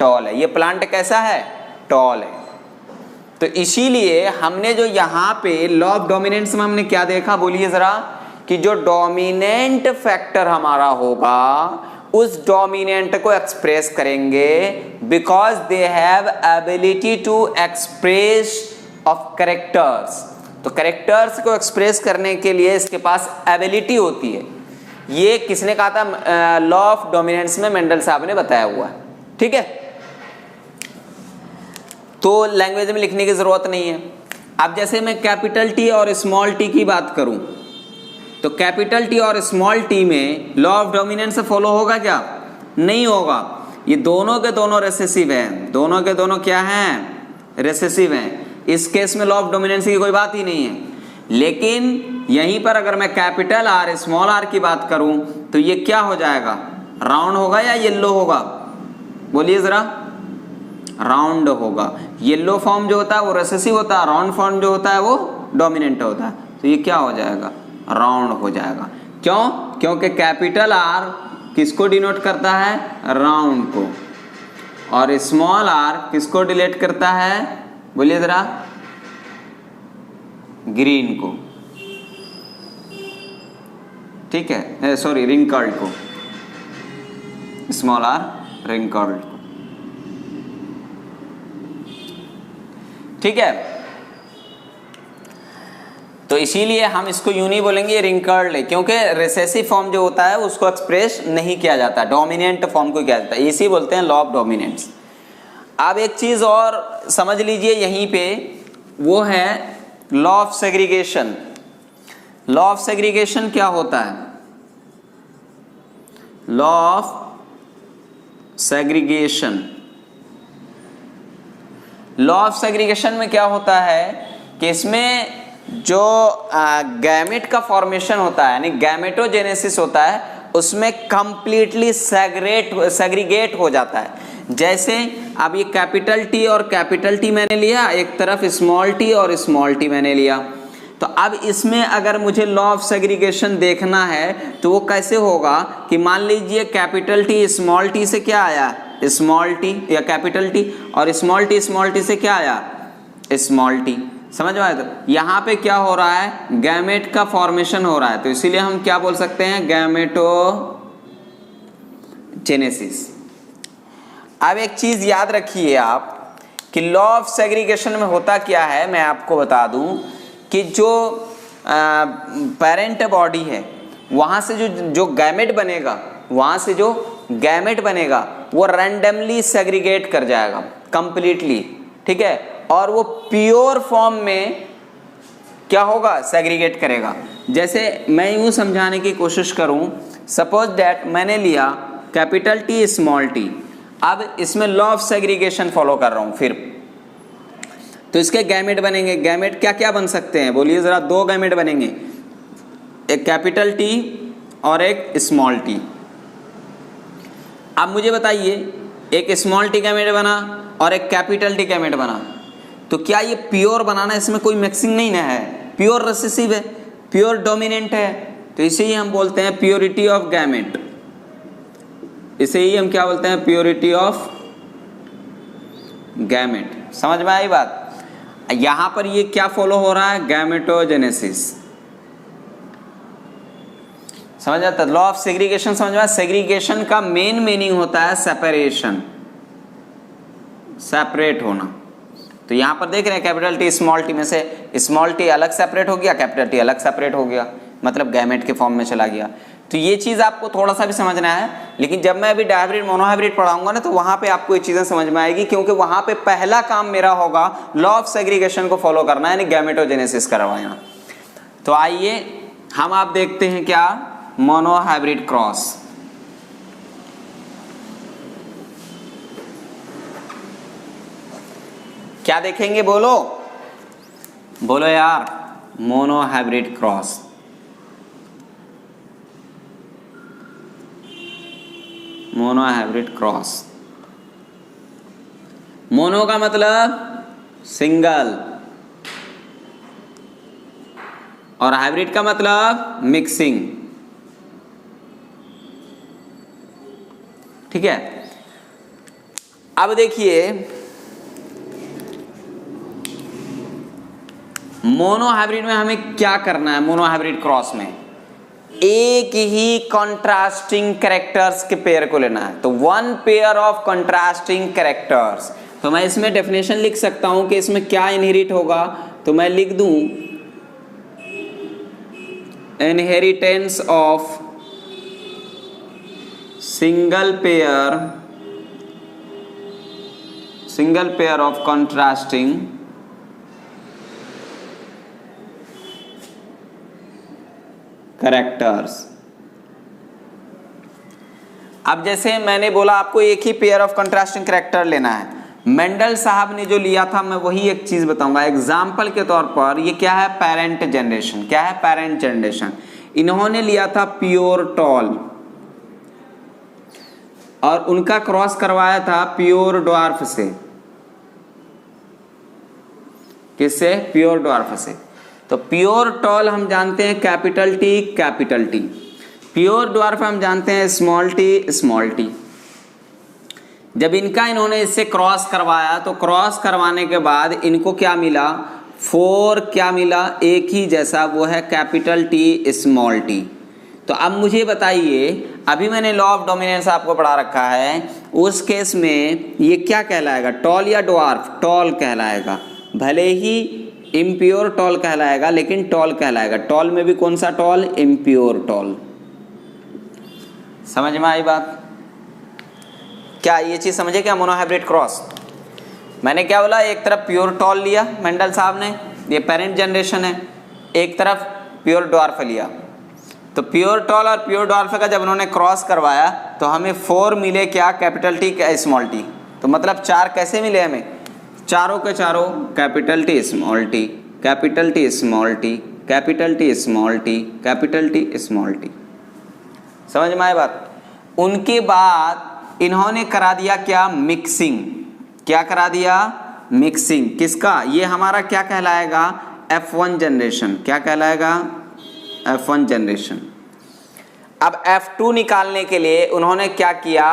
टॉल है। ये प्लांट कैसा है? टॉल है। तो इसीलिए हमने जो यहाँ पे लॉ ऑफ डोमिनेंस में हमने क्या देखा? बोलिए जरा। कि जो डोमिनेंट फैक्टर हमारा होगा उस डोमिनेंट को एक्सप्रेस करेंगे because they have ability to express of characters. तो कैरेक्टर्स को एक्सप्रेस करने के लिए इसके पास एबिलिटी होती है। ये किसने कहा था? लॉ ऑफ डोमिनेंस में मेंडल साहब ने बताया हुआ है। ठीक है, तो लैंग्वेज में लिखने की जरूरत नहीं है। अब जैसे मैं कैपिटल टी और स्मॉल टी की बात करूं, तो कैपिटल टी और स्मॉल टी में लॉ ऑफ डोमिनेंस से फॉलो होगा क्या? नहीं होगा। ये दोनों के दोनों रेसेसिव हैं, दोनों के दोनों क्या हैं? रेसेसिव हैं। इस केस में लॉ ऑफ डोमिनेंस की कोई बात ही नहीं है। लेकिन यहीं पर अगर मैं कैपिटल आर स्मॉल आर की बात करूं तो ये क्या हो जाएगा? राउंड होगा या येलो होगा? बोलिए जरा। राउंड होगा। येलो फॉर्म जो होता है वो रेसेसिव होता है, राउंड फॉर्म जो होता है वो डोमिनेंट होता है। तो ये क्या हो जाएगा? राउंड हो जाएगा। क्यों? क्योंकि कैपिटल आर किसको डिनोट करता है? राउंड को। और स्मॉल आर किसको डिलेट करता है? बोलिए जरा। ग्रीन को। ठीक है, सॉरी रिंकल्ड को। स्मॉल आर रिंकल्ड को। ठीक है, तो इसीलिए हम इसको यूं नहीं बोलेंगे रिंकल्ड है, क्योंकि रिसेसिव फॉर्म जो होता है उसको एक्सप्रेस नहीं किया जाता, डोमिनेंट फॉर्म को किया जाता है। इसी बोलते हैं लॉ ऑफ डोमिनेंस। अब एक चीज और समझ लीजिए यहीं पे, वो है law of segregation. Law of segregation क्या होता है? Law of segregation, law of segregation में क्या होता है कि इसमें जो गैमेट का फॉर्मेशन होता है, यानी गैमेटोजेनेसिस होता है, उसमें कंप्लीटली सेग्रीगेट हो जाता है। जैसे अब ये कैपिटल टी और कैपिटल टी मैंने लिया, एक तरफ स्मॉल टी और स्मॉल टी मैंने लिया, तो अब इसमें अगर मुझे लॉ ऑफ सेग्रीगेशन देखना है तो वो कैसे होगा कि मान लीजिए कैपिटल टी स्मॉल टी से क्या आया? स्मॉल टी, या कैपिटल टी, और स्मॉल टी से क्या आया? Small T. समझ में आया? तो यहाँ पे क्या हो रहा है? गैमेट का फॉर्मेशन हो रहा है, तो इसीलिए हम क्या बोल सकते हैं? गैमेटोजेनेसिस। अब एक चीज याद रखिए आप कि लॉ ऑफ सेग्रीगेशन में होता क्या है, मैं आपको बता दूं कि जो पेरेंट बॉडी है वहां से जो गैमेट बनेगा, वहां से जो गैमेट बनेगा वो रैंडमली सेग्रीगेट कर जाएगा कंप्लीटली। ठीक है, और वो प्योर फॉर्म में क्या होगा? सेग्रीगेट करेगा। जैसे मैं यूं समझाने की कोशिश करूं, सपोज दैट मैंने लिया कैपिटल टी स्मॉल टी, अब इसमें लॉ ऑफ सेग्रीगेशन फॉलो कर रहा हूं फिर, तो इसके गैमेट बनेंगे। गैमेट क्या क्या बन सकते हैं? बोलिए जरा। दो गैमेट बनेंगे, एक कैपिटल टी और एक स्मॉल टी। अब मुझे बताइए, एक स्मॉल टी गैमेट बना और एक कैपिटल टी गैमेट बना, तो क्या ये प्योर बनाना, इसमें कोई मिक्सिंग नहीं ना है? प्योर रिसेसिव है, प्योर डोमिनेंट है, तो इसे ही हम बोलते हैं प्योरिटी ऑफ गैमेट। इसे ही हम क्या बोलते हैं? Purity of gamete. समझ में आई बात? यहां पर ये क्या फॉलो हो रहा है? गैमेटोजेनेसिस। समझ आता? लॉ ऑफ सेग्रीगेशन समझ में? सेग्रीगेशन का मेन मीनिंग होता है सेपरेशन, सेपरेट होना। तो यहां पर देख रहे हैं कैपिटल टी स्मॉल टी में से स्मॉल टी अलग सेपरेट हो गया, कैपिटल टी अलग सेपरेट हो गया, मतलब गैमेट के फॉर्म में चला गया। तो ये चीज आपको थोड़ा सा भी समझना है, लेकिन जब मैं अभी डायहाइब्रिड मोनोहाइब्रिड पढ़ाऊंगा ना, तो वहां पे आपको ये चीजें समझ में आएगी, क्योंकि वहां पे पहला काम मेरा होगा लॉ ऑफ सेग्रीगेशन को फॉलो करना, यानी गैमेटोजेनेसिस करवाना। तो आइए हम आप देखते हैं क्या? Monohybrid cross. क्या देखेंगे? बोलो बोलो यार। Monohybrid cross. Monohybrid cross. Mono का मतलब सिंगल और हाइब्रिड का मतलब मिक्सिंग। ठीक है, अब देखिए मोनोहाइब्रिड में हमें क्या करना है? मोनोहाइब्रिड क्रॉस में एक ही कॉन्ट्रास्टिंग कैरेक्टर्स के पेयर को लेना है, तो one pair of contrasting characters. तो मैं इसमें डेफिनेशन लिख सकता हूं कि इसमें क्या इनहेरिट होगा, तो मैं लिख दूं inheritance of single pair of contrasting characters। अब जैसे मैंने बोला आपको एक ही पेयर ऑफ कंट्रास्टिंग कैरेक्टर लेना है, मेंडल साहब ने जो लिया था मैं वही एक चीज बताऊंगा एग्जाम्पल के तौर पर। ये क्या है? Parent generation. क्या है? Parent generation. इन्होंने लिया था प्योर टॉल और उनका क्रॉस करवाया था प्योर ड्वार्फ से। किससे? प्योर ड्वार्फ से। तो प्योर टॉल हम जानते हैं capital T capital T, pure dwarf हम जानते हैं स्मॉल टी स्मॉल टी। जब इनका इन्होंने इससे क्रॉस करवाया तो क्रॉस करवाने के बाद इनको क्या मिला? 4 क्या मिला? एक ही जैसा, वो है कैपिटल टी स्मॉल टी। तो अब मुझे बताइए, अभी मैंने लॉ ऑफ डोमिनेंस आपको पढ़ा रखा है, उस केस में ये क्या कहलाएगा? टॉल या ड्वार्फ? टॉल कहलाएगा। भले ही इम्प्योर टॉल कहलाएगा लेकिन टॉल कहलाएगा। टॉल में भी कौन सा टॉल? Impure toll. समझ में आई बात? क्या ये चीज समझे क्या? Monohybrid cross. मैंने क्या बोला? एक तरफ प्योर टॉल लिया मेंडल साहब ने, ये पेरेंट जनरेशन है, एक तरफ प्योर ड्वार्फ लिया। तो प्योर टॉल और प्योर ड्वार्फ का जब उन्होंने क्रॉस करवाया तो हमें 4 मिले क्या? Capital T small T. तो मतलब 4 कैसे मिले हमें? चारों के चारों capital T small T, capital T small T, capital T small T, capital T small T. समझ में आए बात? उनके बाद इन्होंने करा दिया क्या? मिक्सिंग। क्या करा दिया? मिक्सिंग। किसका? ये हमारा क्या कहलाएगा? F1 generation. क्या कहलाएगा? F1 generation. अब F2 निकालने के लिए उन्होंने क्या किया?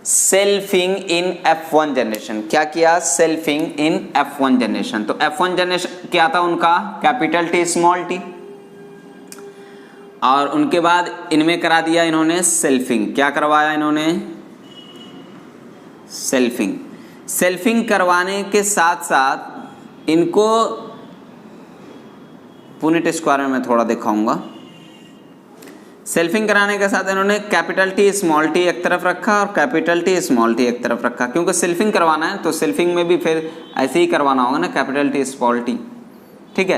Selfing in F1 generation. क्या किया? Selfing in F1 generation. तो F1 जनरेशन क्या था उनका? Capital T small T. और उनके बाद इनमें करा दिया इन्होंने सेल्फिंग। क्या करवाया इन्होंने? सेल्फिंग। सेल्फिंग करवाने के साथ साथ इनको पुनेट स्क्वायर में मैं थोड़ा दिखाऊंगा। सेल्फिंग कराने के साथ इन्होंने कैपिटल टी स्मॉल टी एक तरफ रखा और कैपिटल टी स्मॉल टी एक तरफ रखा, क्योंकि सेल्फिंग करवाना है तो सेल्फिंग में भी फिर ऐसे ही करवाना होगा ना, कैपिटल टी स्मॉल टी। ठीक है।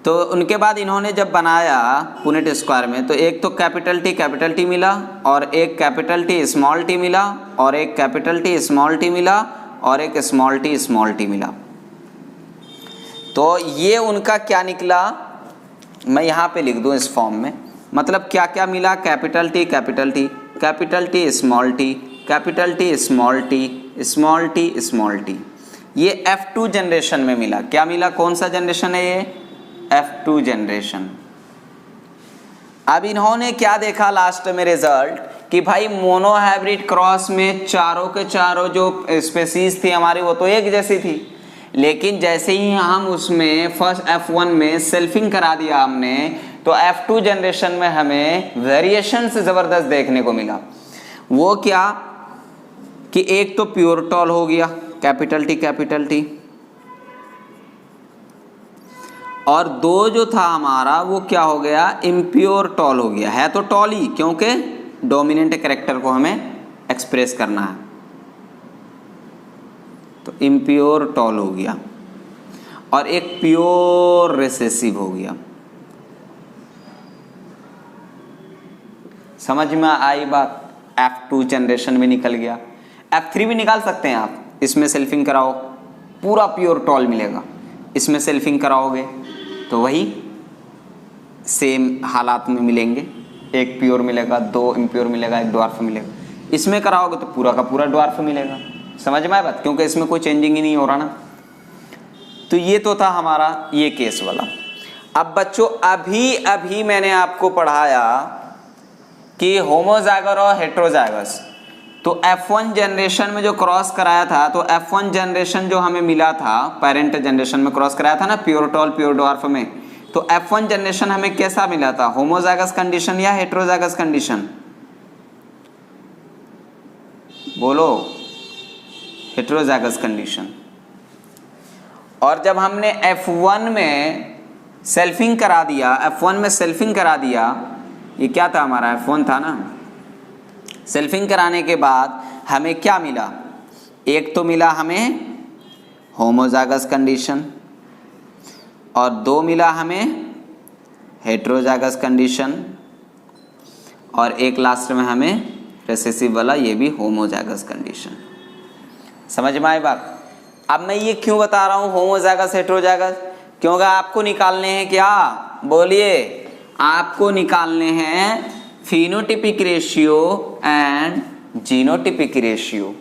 तो उनके बाद इन्होंने जब बनाया पुनेट स्क्वायर में तो एक तो कैपिटल टी मिला और एक कैपिटल टी स्मॉल टी मिला और एक कैपिटल टी स्मॉल टी मिला और एक स्मॉल टी मिला। तो ये उनका क्या निकला? मैं यहाँ पे लिख दूँ इस फॉर्म में। मतलब क्या क्या मिला? Capital T capital T, capital T small T, capital T small T, small T small T. ये F2 जनरेशन में मिला। क्या मिला? कौन सा जनरेशन है ये? F2 generation. अब इन्होंने क्या देखा लास्ट में रिजल्ट कि भाई मोनोहाइब्रिड क्रॉस में चारों के चारों जो स्पेसीज थी हमारी वो तो एक जैसी थी, लेकिन जैसे ही हम उसमें फर्स्ट F1 में सेल्फिंग करा दिया हमने तो F2 जनरेशन में हमें वेरिएशन से जबरदस्त देखने को मिला। वो क्या कि एक तो प्योर टॉल हो गया कैपिटल टी, और दो जो था हमारा वो क्या हो गया? इम्प्योर टॉल हो गया। है तो टॉल ही, क्योंकि डोमिनेंट कैरेक्टर को हमें एक्सप्रेस करना है, तो इम्प्योर टॉल हो गया। और एक प्योर रिसेसिव हो गया। समझ में आई बात? F2 जनरेशन में निकल गया। F3 भी निकाल सकते हैं आप। इसमें सेल्फिंग कराओ पूरा प्योर टॉल मिलेगा, इसमें सेल्फिंग कराओगे तो वही सेम हालात में मिलेंगे। एक प्योर मिलेगा, दो इम्प्योर मिलेगा, एक ड्वार्फ मिलेगा। इसमें कराओगे तो पूरा का पूरा ड्वार्फ मिलेगा। समझ में आया बात? क्योंकि इसमें कोई चेंजिंग ही नहीं हो रहा ना। तो ये तो था हमारा ये केस वाला। अब बच्चों अभी मैंने आपको पढ़ाया कि होमोजाइगस और हेट्रोजाइगस। तो F1 जनरेशन में जो क्रॉस कराया था, तो F1 जनरेशन जो हमें मिला था पेरेंट जनरेशन में क्रॉस कराया था ना प्योर टॉल प्योर ड्वार्फ में, तो F1 जनरेशन हमें कैसा मिला था? होमोजाइगस कंडीशन या हेट्रोजाइगस कंडीशन? बोलो। Heterozygous condition. और जब हमने F1 में सेल्फिंग करा दिया, F1 में सेल्फिंग करा दिया, ये क्या था हमारा F1 था ना। सेल्फिंग कराने के बाद हमें क्या मिला, एक तो मिला हमें होमोजाइगस कंडीशन और दो मिला हमें हेट्रोजाइगस कंडीशन और एक लास्ट में हमें रिसेसिव वाला, ये भी होमोजाइगस कंडीशन। समझ में आई बात। अब मैं ये क्यों बता रहा हूँ होमोजाइगस हेट्रोजाइगस, क्योंकि आपको निकालने हैं क्या, बोलिए, आपको निकालने हैं phenotypic ratio and genotypic ratio.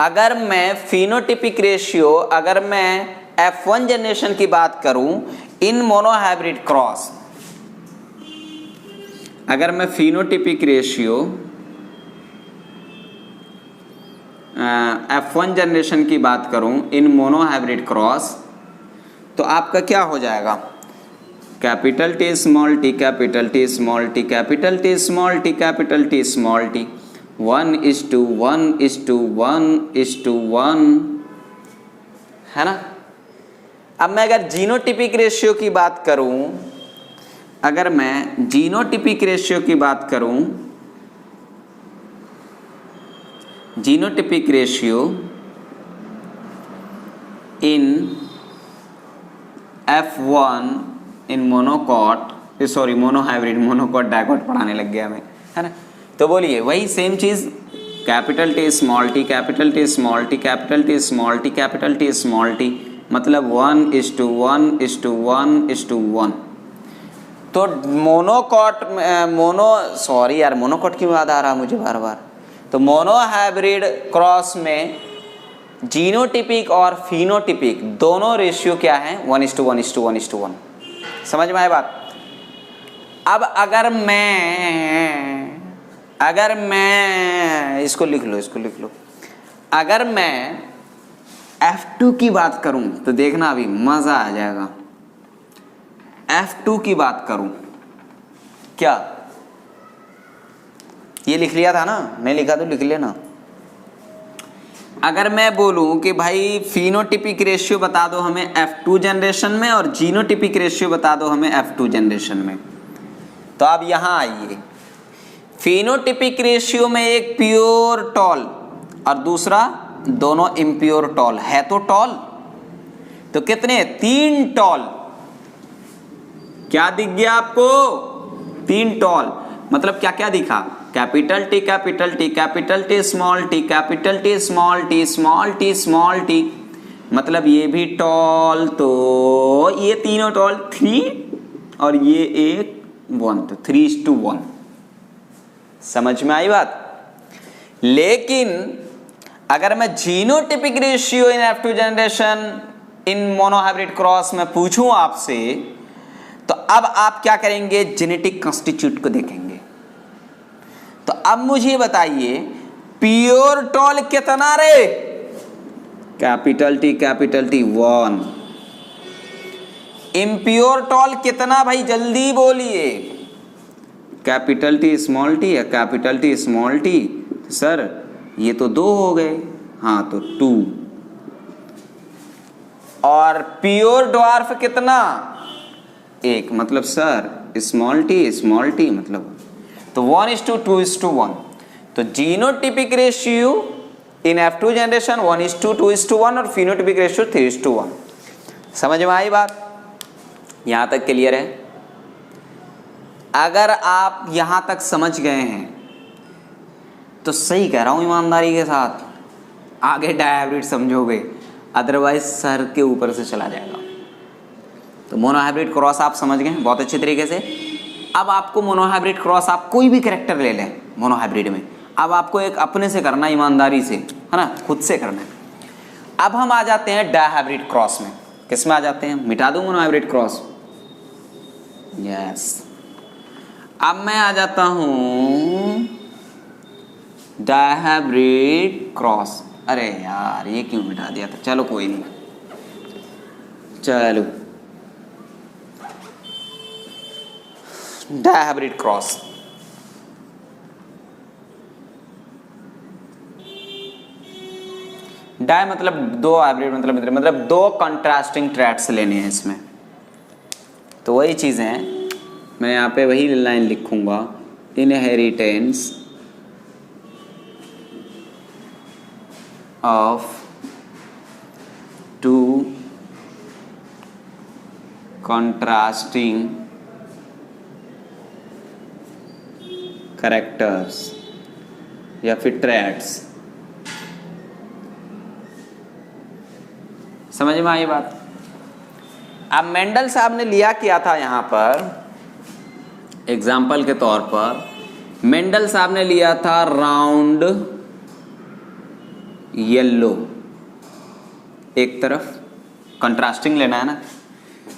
अगर मैं फिनोटिपिक रेशियो, अगर मैं F1 जनरेशन की बात करूं इन मोनोहाइब्रिड क्रॉस, अगर मैं फिनोटिपिक रेशियो F1 जनरेशन की बात करूं इन मोनोहाइब्रिड क्रॉस, तो आपका क्या हो जाएगा, capital T small t, capital T small t, capital T small t, capital T small t, 1:1:1:1 है ना। अब मैं अगर जीनोटिपिक रेशियो की बात करूं, अगर मैं जीनोटिपिक रेशियो की बात करूं, genotypic ratio in F1 in monocot, sorry monohybrid, monocot dicot पढ़ाने लग गया मैं, है ना। तो बोलिए वही सेम चीज, capital T small t, capital T small t, capital T small t, capital T small t, मतलब 1:1:1:1। तो मोनोकॉट, सॉरी यार, मोनोकॉट क्यों याद आ रहा मुझे बार बार। तो मोनोहाइब्रिड क्रॉस में जीनोटिपिक और फिनोटिपिक दोनों रेशियो क्या है, 1:1:1:1। समझ में आए बात। अब अगर मैं इसको लिख लो, अगर मैं F2 की बात करूं तो देखना अभी मजा आ जाएगा। F2 की बात करूं, क्या ये लिख लिया था ना, नहीं लिखा तो लिख लेना। अगर मैं बोलूं कि भाई फिनोटिपिक रेशियो बता दो हमें F2 जनरेशन में और जीनोटिपिक रेशियो बता दो हमें F2 जनरेशन में, तो अब यहां आइए। फिनोटिपिक रेशियो में एक प्योर टॉल और दूसरा दोनों इम्प्योर टॉल है, तो टॉल तो कितने, 3 टॉल। क्या दिख गया आपको, 3 टॉल। मतलब क्या क्या दिखा, capital T, capital T, capital T small t, capital T small t, small t small t, मतलब ये भी टॉल, तो ये तीनों टॉल 3 और ये एक 1, तो 3:1। समझ में आई बात। लेकिन अगर मैं genotypic ratio in F2 generation in monohybrid cross में पूछूं आपसे, तो अब आप क्या करेंगे, जेनेटिक कॉन्स्टिट्यूट को देखेंगे। तो अब मुझे बताइए प्योर टॉल कितना रे, capital T, capital T 1। Impure tall कितना भाई, जल्दी बोलिए, कैपिटल T स्मॉल t या capital T small t, sir ये तो 2 हो गए, हाँ तो 2। और प्योर ड्वार्फ कितना, 1, मतलब सर स्मॉल t मतलब, तो 1:2:1। तो genotypic ratio in F2 generation 1:2:1 और फिनोटिपिक रेशियो 3:1। समझ में आई बात, यहां तक क्लियर है। अगर आप यहां तक समझ गए हैं तो सही कह रहा हूं ईमानदारी के साथ, आगे डायहाइब्रिड समझोगे, अदरवाइज सर के ऊपर से चला जाएगा। तो मोनोहाइब्रिड क्रॉस आप समझ गए बहुत अच्छे तरीके से। अब आपको मोनोहाइब्रिड क्रॉस, आप कोई भी कैरेक्टर ले लें मोनोहाइब्रिड में, अब आपको एक अपने से करना, ईमानदारी से, है ना, खुद से करना है। अब हम आ जाते हैं डायहाइब्रिड क्रॉस में। किस में आ जाते हैं, मिटा दूं मोनोहाइब्रिड क्रॉस, यस। अब मैं आ जाता हूं डायहाइब्रिड क्रॉस। अरे यार ये क्यों मिटा दिया था, चलो कोई नहीं, चलो डायहाइब्रिड क्रॉस। डाय मतलब 2, हाइब्रिड मतलब 2 कंट्रास्टिंग ट्रेड्स लेने हैं इसमें। तो वही चीज़ें हैं, मैं यहाँ पे वही लाइन लिखूँगा, inheritance of two contrasting characters या फिर ट्रेड्स। समझ में आई बात? अब मेंडल साहब ने लिया किया था यहाँ पर एग्जाम्पल के तौर पर, मेंडल साहब ने लिया था राउंड येलो, एक तरफ कंट्रास्टिंग लेना है ना,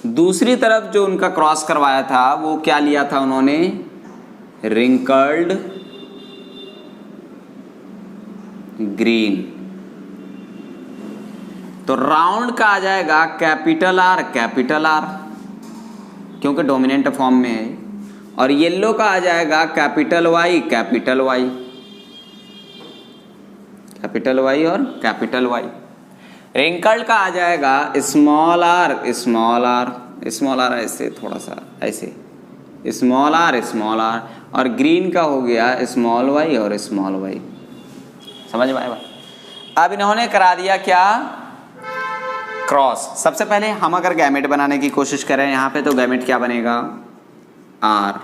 दूसरी तरफ जो उनका क्रॉस करवाया था वो क्या लिया था उन्होंने, रिंकल्ड ग्रीन। तो राउंड का आ जाएगा कैपिटल आर, क्योंकि डोमिनेंट फॉर्म में है, और येलो का आ जाएगा कैपिटल वाई और कैपिटल वाई। रिंकल्ड का आ जाएगा स्मॉल आर, ऐसे थोड़ा सा ऐसे, स्मॉल आर, और ग्रीन का हो गया स्मॉल वाई और स्मॉल वाई। समझ में आया? अब इन्होंने करा दिया क्या, क्रॉस। सबसे पहले हम अगर गैमेट बनाने की कोशिश करें यहाँ पे, तो गैमेट क्या बनेगा, आर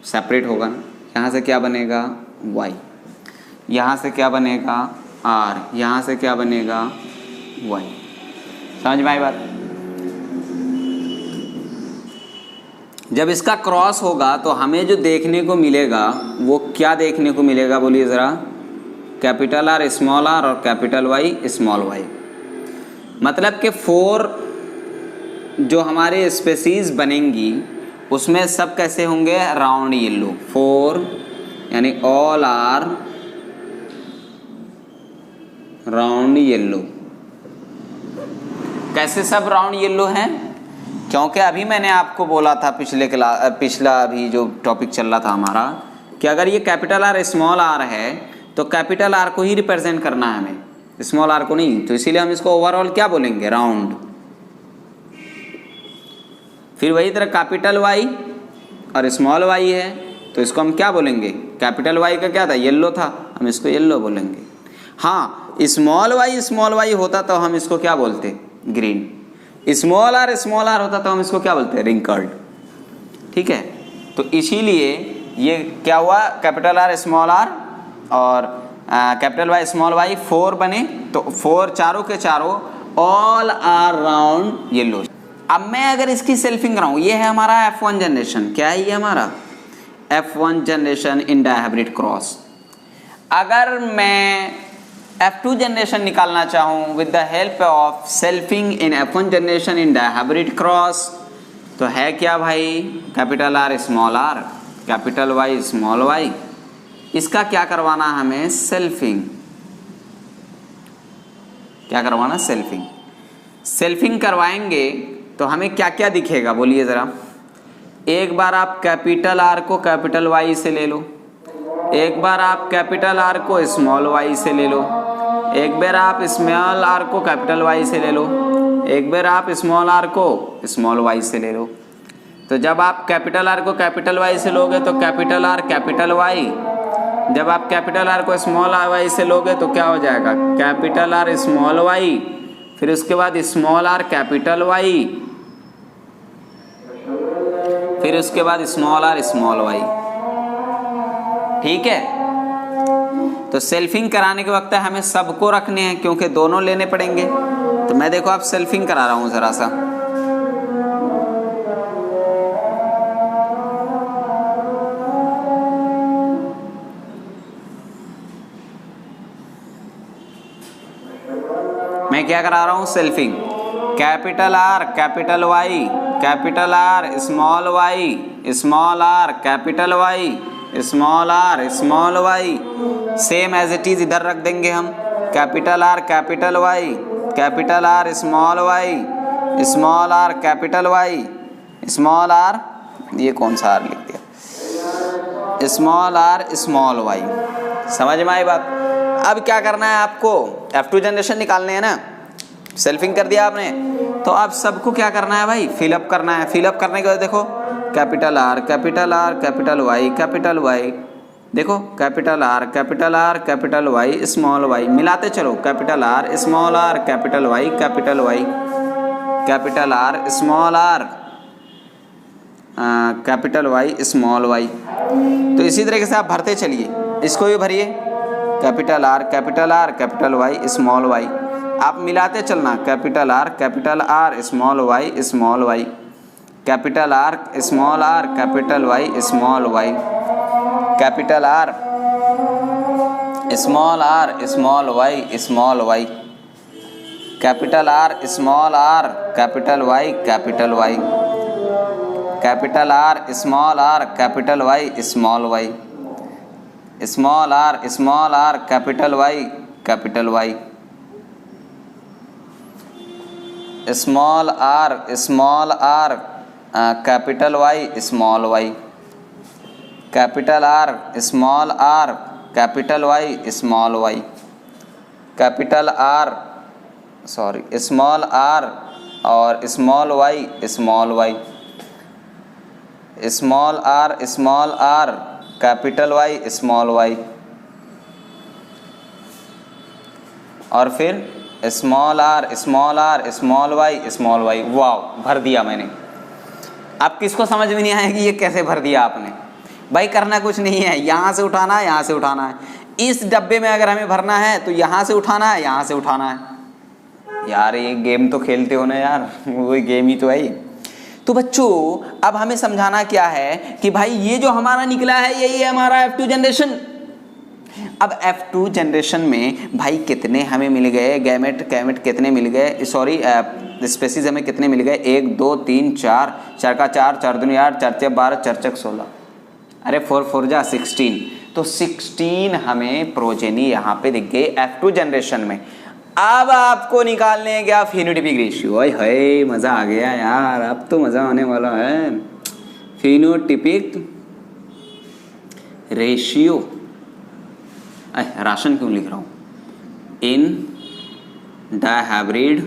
सेपरेट होगा ना, यहाँ से क्या बनेगा वाई, यहाँ से क्या बनेगा आर, यहाँ से क्या बनेगा वाई। समझ में आई बात? जब इसका क्रॉस होगा तो हमें जो देखने को मिलेगा वो क्या देखने को मिलेगा, बोलिए ज़रा, कैपिटल आर स्मॉल आर और कैपिटल वाई स्मॉल वाई। मतलब कि 4 जो हमारे स्पेसीज बनेंगी उसमें सब कैसे होंगे, राउंड येलो। 4 यानी ऑल आर राउंड येलो। कैसे सब राउंड येलो हैं, क्योंकि अभी मैंने आपको बोला था पिछला अभी जो टॉपिक चल रहा था हमारा, कि अगर ये कैपिटल आर स्मॉल आर है तो कैपिटल आर को ही रिप्रेजेंट करना है हमें, स्मॉल आर को नहीं। तो इसीलिए हम इसको ओवरऑल क्या बोलेंगे, राउंड। फिर वही तरह कैपिटल वाई और स्मॉल वाई है तो इसको हम क्या बोलेंगे, कैपिटल वाई का क्या था, येलो था, हम इसको येलो बोलेंगे। हाँ, स्मॉल वाई होता तो हम इसको क्या बोलते, ग्रीन। स्मॉल आर होता तो हम इसको क्या बोलते हैं, रिंकल्ड। ठीक है, तो इसीलिए ये क्या हुआ, कैपिटल आर स्मॉल आर और कैपिटल वाई स्मॉल वाई 4 बने, तो 4 चारों के चारों ऑल आर राउंड येलो। अब मैं अगर इसकी सेल्फिंग कराऊं, ये है हमारा F1 जनरेशन। क्या है ये हमारा F1 generation in dihybrid cross. अगर मैं F2 जनरेशन निकालना चाहूँ with the help of selfing in F1 generation in dihybrid cross, तो है क्या भाई, capital R small are, capital Y small y. इसका क्या करवाना हमें, सेल्फिंग। क्या करवाना, सेल्फिंग। सेल्फिंग करवाएंगे तो हमें क्या क्या दिखेगा, बोलिए ज़रा। एक बार आप कैपिटल आर को कैपिटल वाई से ले लो, एक बार आप कैपिटल आर को स्मॉल वाई से ले लो, एक बार आप स्मॉल आर को कैपिटल वाई से ले लो, एक बार आप स्मॉल आर को स्मॉल वाई से ले लो। तो जब आप कैपिटल आर को कैपिटल वाई से लोगे तो कैपिटल आर कैपिटल वाई, जब आप कैपिटल आर को स्मॉल वाई से लोगे तो क्या हो जाएगा, कैपिटल आर स्मॉल वाई, फिर उसके बाद स्मॉल आर कैपिटल वाई, फिर उसके बाद स्मॉल आर स्मॉल वाई। ठीक है, तो सेल्फिंग कराने के वक्त हमें सबको रखने हैं क्योंकि दोनों लेने पड़ेंगे। तो मैं देखो आप सेल्फिंग करा रहा हूं जरा सा। मैं क्या करा रहा हूं, selfing. Capital R capital Y, capital R small y, small are capital Y, small r small y. Same as it is इधर रख देंगे हम, capital R capital Y, capital R small y, small are capital Y, small r, ये कौन सा are लिख दिया, small r small Y. समझ में आई बात? अब क्या करना है आपको, F2 जनरेशन निकालने हैं ना, सेल्फिंग कर दिया आपने, तो आप सबको क्या करना है भाई, फिलअप करना है। फिलअप करने के बाद देखो capital R capital Y capital Y, देखो capital R capital Y small Y, मिलाते चलो capital R small are capital Y capital R small are capital Y small Y. तो इसी तरीके से आप भरते चलिए, इसको भी भरिए capital R capital Y small y, आप मिलाते चलना capital R small y capital R small are capital Y small y capital R small y small y capital R small are capital Y capital R small are capital Y small y small are capital Y small are capital Y small y capital R small are capital Y small y capital R small r और small y small y small are capital Y small y और फिर small r small y. Wow, भर दिया मैंने। अब किसको समझ में नहीं आया कि ये कैसे भर दिया आपने? भाई करना कुछ नहीं है, यहाँ से उठाना है, यहाँ से उठाना है। इस डब्बे में अगर हमें भरना है तो यहाँ से उठाना है, यहाँ से उठाना है। यार ये गेम तो खेलते हो ना यार, वही गेम ही तो है। तो बच्चों अब हमें समझाना क्या है कि भाई ये जो हमारा निकला है यही है हमारा F2 जनरेशन। अब F2 जनरेशन में भाई कितने हमें मिल गए गैमेट कितने मिल गए, सॉरी स्पेसीज हमें कितने मिल गए? 1 2 3 4, 4 का 4, 4 दूनी 8, 4 6 12, 4 6 16, अरे 4 4 जा 16। तो 16 हमें प्रोजेनी यहाँ पे दिख गई F2 जनरेशन में। अब आपको निकालने हैं क्या? Phenotypic ratio. ओए हाय मज़ा आ गया यार, अब तो मज़ा आने वाला है। फिनोटिपिक रेशियो, राशन क्यों लिख रहा हूँ? इन डायहाइब्रिड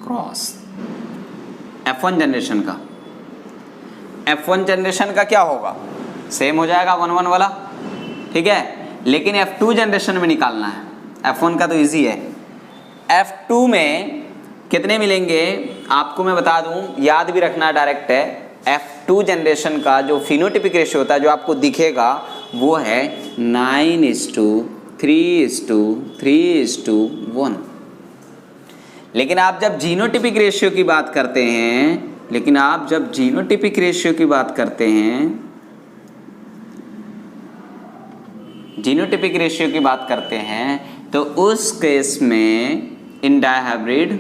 क्रॉस F1 जनरेशन का। F1 जनरेशन का क्या होगा? सेम हो जाएगा 1 1 वाला, ठीक है। लेकिन F2 जनरेशन में निकालना है। F1 का तो इजी है। F2 में कितने मिलेंगे आपको मैं बता दूं, याद भी रखना डायरेक्ट है। F2 जनरेशन का जो फिनोटिपिक रेशियो होता है जो आपको दिखेगा वो है 9:3:3:1। लेकिन आप जब जीनोटिपिक रेशियो की बात करते हैं, तो उस केस में इन डायहाइब्रिड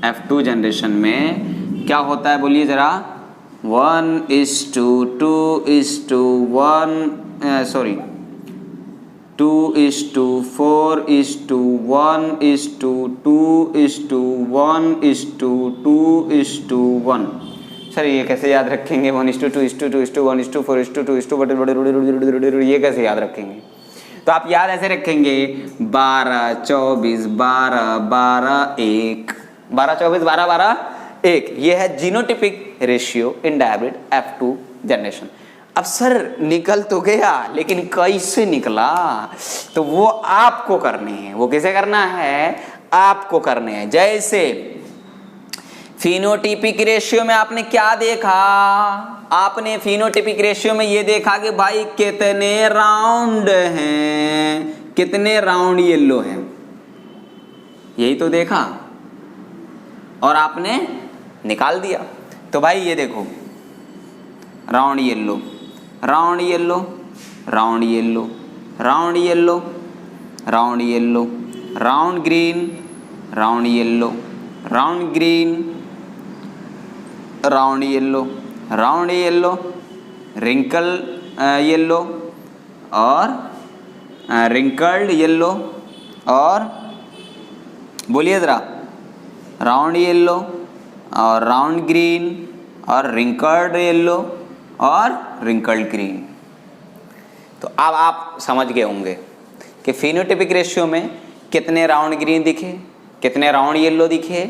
F2 जनरेशन में क्या होता है बोलिए जरा? 1:2:1, सॉरी 2:4:1:2:1:2:1। सर ये कैसे याद रखेंगे? 1:2:2:1:4:2:2:4, ये कैसे याद रखेंगे? तो आप याद ऐसे रखेंगे 12:24:12:12:1, 12:24:12:12:1। ये है genotypic ratio in dihybrid F2 generation. अब सर निकल तो गया, लेकिन कैसे निकला? तो वो आपको करनी है। वो कैसे करना है? आपको करने हैं। जैसे फिनोटिपिक रेशियो में आपने क्या देखा? आपने फिनोटिपिक रेशियो में ये देखा कि भाई कितने राउंड हैं, कितने राउंड येलो हैं, यही तो देखा और आपने निकाल दिया। तो भाई ये देखो round yellow, round yellow, round yellow, round yellow, round yellow, round green, round yellow, round green, round yellow, round yellow, wrinkle yellow और रिंकल्ड येलो, और बोलिए ज़रा राउंड येलो और राउंड ग्रीन और रिंकल्ड येलो और रिंकल्ड ग्रीन। तो अब आप समझ गए होंगे कि फिनोटिपिक रेशियो में कितने राउंड ग्रीन दिखे, कितने राउंड येलो दिखे,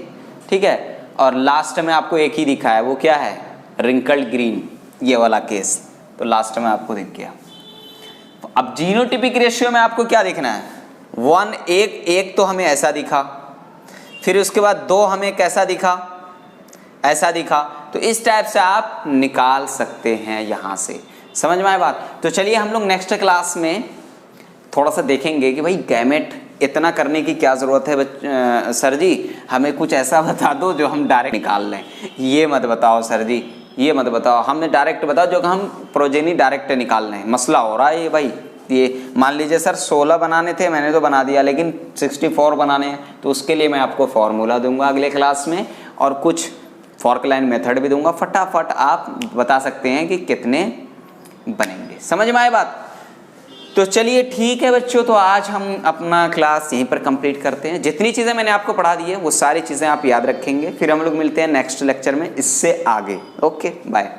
ठीक है। और लास्ट में आपको एक ही दिखा है, वो क्या है, रिंकल्ड ग्रीन, ये वाला केस, तो लास्ट में आपको दिख गया। अब जीनोटिपिक रेशियो में आपको क्या देखना है, 1 एक तो हमें ऐसा दिखा, फिर उसके बाद 2 हमें कैसा दिखा, ऐसा दिखा, तो इस टाइप से आप निकाल सकते हैं यहाँ से। समझ में आए बात। तो चलिए हम लोग नेक्स्ट क्लास में थोड़ा सा देखेंगे कि भाई गैमेट इतना करने की क्या ज़रूरत है सर जी, हमें कुछ ऐसा बता दो जो हम डायरेक्ट निकाल लें। ये मत बताओ सर जी, ये मत बताओ, हमने डायरेक्ट बताओ जो हम प्रोजेनी डायरेक्ट निकाल लें। मसला हो रहा है ये भाई, ये मान लीजिए सर 16 बनाने थे, मैंने तो बना दिया, लेकिन 64 बनाने हैं, तो उसके लिए मैं आपको फॉर्मूला दूंगा अगले क्लास में, और कुछ फॉर्क लाइन मेथड भी दूंगा। फटाफट आप बता सकते हैं कि कितने बनेंगे। समझ में आए बात। तो चलिए ठीक है बच्चों, तो आज हम अपना क्लास यहीं पर कंप्लीट करते हैं। जितनी चीज़ें मैंने आपको पढ़ा दी है वो सारी चीज़ें आप याद रखेंगे, फिर हम लोग मिलते हैं नेक्स्ट लेक्चर में इससे आगे। Okay bye.